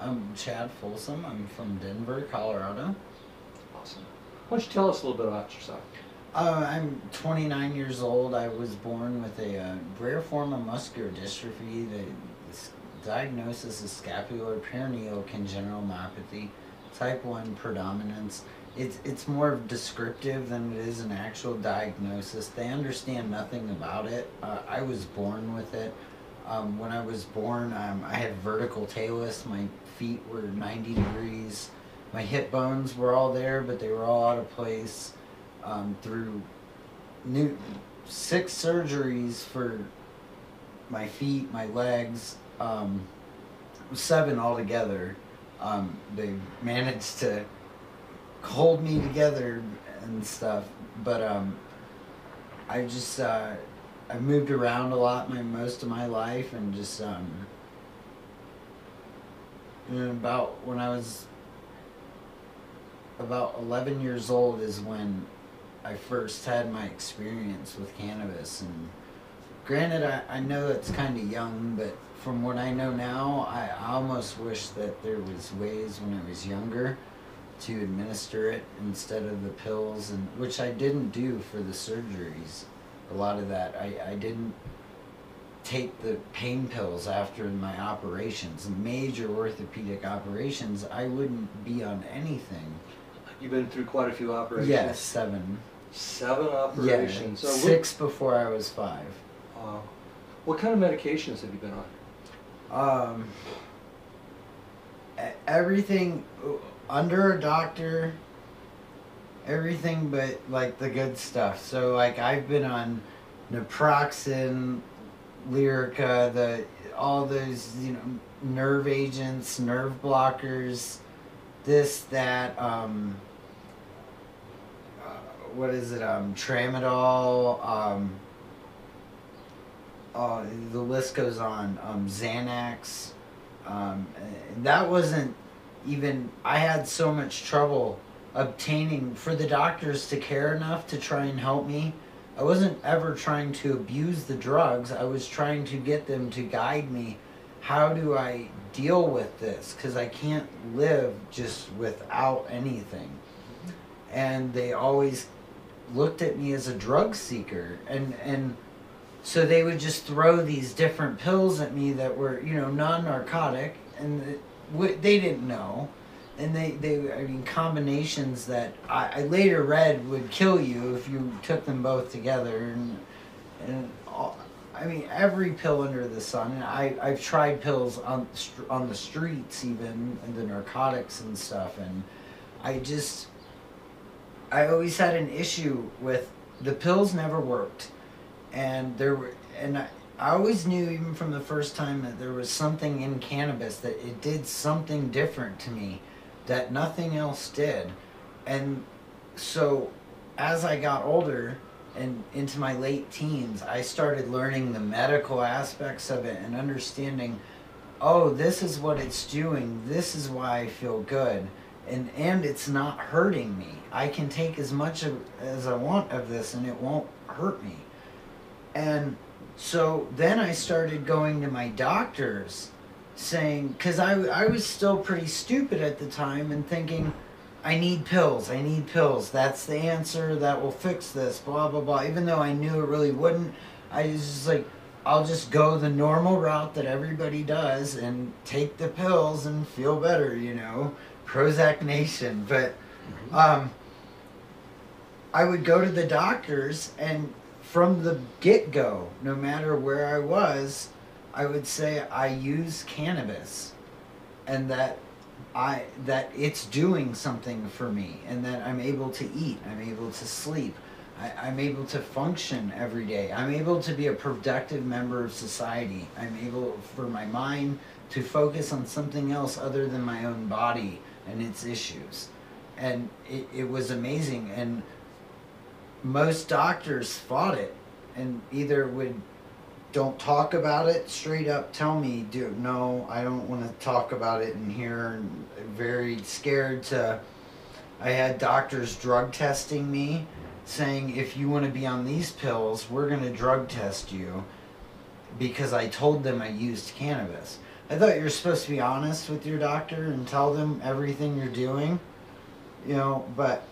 I'm Chad Folsom. I'm from Denver, Colorado. Awesome. Why don't you tell us a little bit about yourself? I'm 29 years old. I was born with a rare form of muscular dystrophy. The diagnosis is Scapular Peroneal Congenital Myopathy, type 1 predominance. It's more descriptive than it is an actual diagnosis. They understand nothing about it. I was born with it. When I was born, I had vertical talus. My feet were 90 degrees. My hip bones were all there, but they were all out of place. Through 6 surgeries for my feet, my legs, 7 altogether. They managed to hold me together and stuff, but I just I moved around a lot most of my life, and just about when I was about 11 years old is when I first had my experience with cannabis. And granted, I know it's kind of young, but from what I know now, I almost wish that there was ways when I was younger to administer it instead of the pills, and which I didn't do for the surgeries. A lot of that, I didn't take the pain pills after my operations, major orthopedic operations. I wouldn't be on anything. You've been through quite a few operations. Yes, 7. 7 operations. Yeah, so 6 before I was 5. What kind of medications have you been on? Everything under a doctor, everything but like the good stuff. So like I've been on naproxen, Lyrica, all those, nerve agents, nerve blockers, this, that, what is it, tramadol, the list goes on, Xanax. That wasn't even, I had so much trouble obtaining, for the doctors to care enough to try and help me. I wasn't ever trying to abuse the drugs. I was trying to get them to guide me. How do I deal with this? Because I can't live just without anything. And they always looked at me as a drug seeker. And so they would just throw these different pills at me that were, non-narcotic. And they didn't know. And they combinations that I later read would kill you if you took them both together. And every pill under the sun. And I've tried pills on the streets, even, and the narcotics and stuff. And I always had an issue with the pills never worked. And I always knew, even from the first time, that there was something in cannabis, that it did something different to me that nothing else did. And so as I got older and into my late teens, I started learning the medical aspects of it and understanding, this is what it's doing, this is why I feel good, and it's not hurting me. I can take as much as I want of this and it won't hurt me. And so then I started going to my doctors saying, because I was still pretty stupid at the time and thinking, I need pills, that's the answer, that will fix this, blah, blah, blah. Even though I knew it really wouldn't, I was just like, I'll just go the normal route that everybody does and take the pills and feel better, Prozac Nation. But I would go to the doctors, and from the get-go, no matter where I was, I would say I use cannabis, and that it's doing something for me, and that I'm able to eat, I'm able to sleep, I'm able to function every day, I'm able to be a productive member of society, I'm able for my mind to focus on something else other than my own body and its issues. And it was amazing. And most doctors fought it, and either don't talk about it, straight up tell me, no, I don't want to talk about it in here, and very scared to, I had doctors drug testing me, saying, if you want to be on these pills, we're going to drug test you, because I told them I used cannabis. I thought you were supposed to be honest with your doctor and tell them everything you're doing, you know, but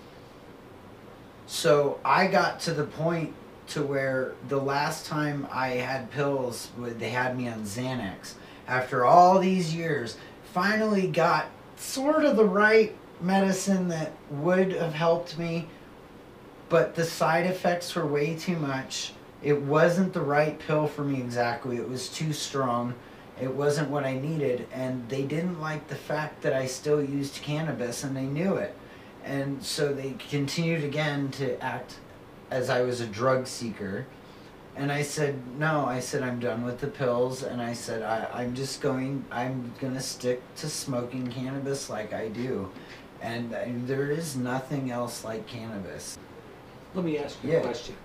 so I got to the point to where the last time I had pills, they had me on Xanax. After all these years, finally got sort of the right medicine that would have helped me, but the side effects were way too much. It wasn't the right pill for me exactly. It was too strong. It wasn't what I needed, and they didn't like the fact that I still used cannabis, and they knew it. And so they continued again to act as I was a drug seeker. And I said, no, I said, I'm done with the pills, and I said, I'm going to stick to smoking cannabis like I do. And there is nothing else like cannabis. Let me ask you a question.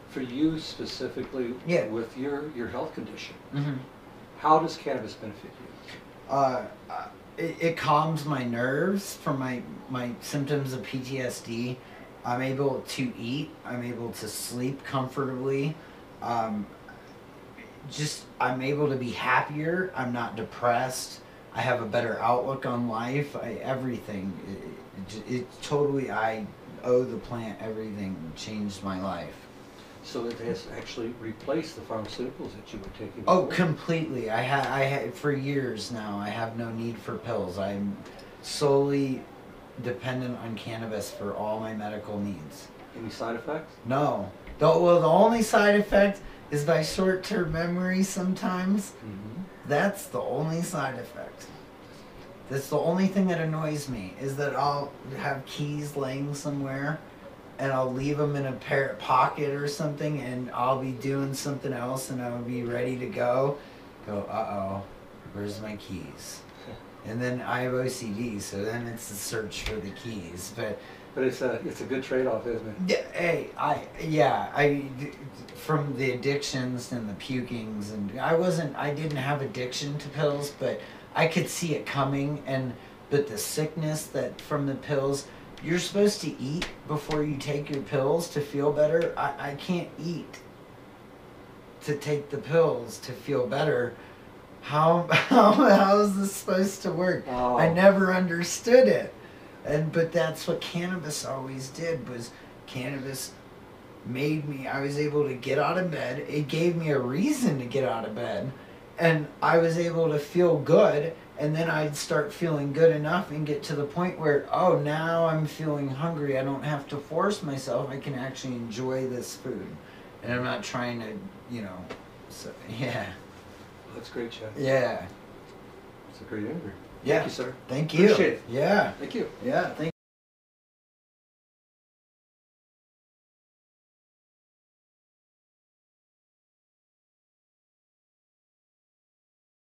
For you specifically, with your health condition, how does cannabis benefit you? It calms my nerves from my symptoms of PTSD. I'm able to eat. I'm able to sleep comfortably. I'm able to be happier. I'm not depressed. I have a better outlook on life. Everything. It totally, I owe the plant everything. Changed my life. So it has actually replaced the pharmaceuticals that you were taking before? Oh, completely. I had for years now. I have no need for pills. I'm solely dependent on cannabis for all my medical needs. Any side effects? No. The only side effect is my short-term memory sometimes. That's the only side effect. That's the only thing that annoys me, is that I'll have keys laying somewhere and I'll leave them in a pocket or something, and I'll be doing something else and I'll be ready to go. Uh-oh, where's my keys? And then I have OCD, so then it's the search for the keys. But it's a good trade-off, isn't it? I from the addictions and the pukings, and I didn't have addiction to pills, but I could see it coming. But the sickness that from the pills, you're supposed to eat before you take your pills to feel better. I can't eat to take the pills to feel better. How is this supposed to work? Oh. I never understood it. But that's what cannabis always did, was cannabis made me, I was able to get out of bed. It gave me a reason to get out of bed. And I was able to feel good, and then I'd start feeling good enough and get to the point where, oh, now I'm feeling hungry. I don't have to force myself. I can actually enjoy this food. And I'm not trying to, so, yeah. That's great, Chad. Yeah. It's a great interview. Yeah. Thank you, sir. Thank you. Appreciate it. Yeah. Thank you. Yeah, thank you.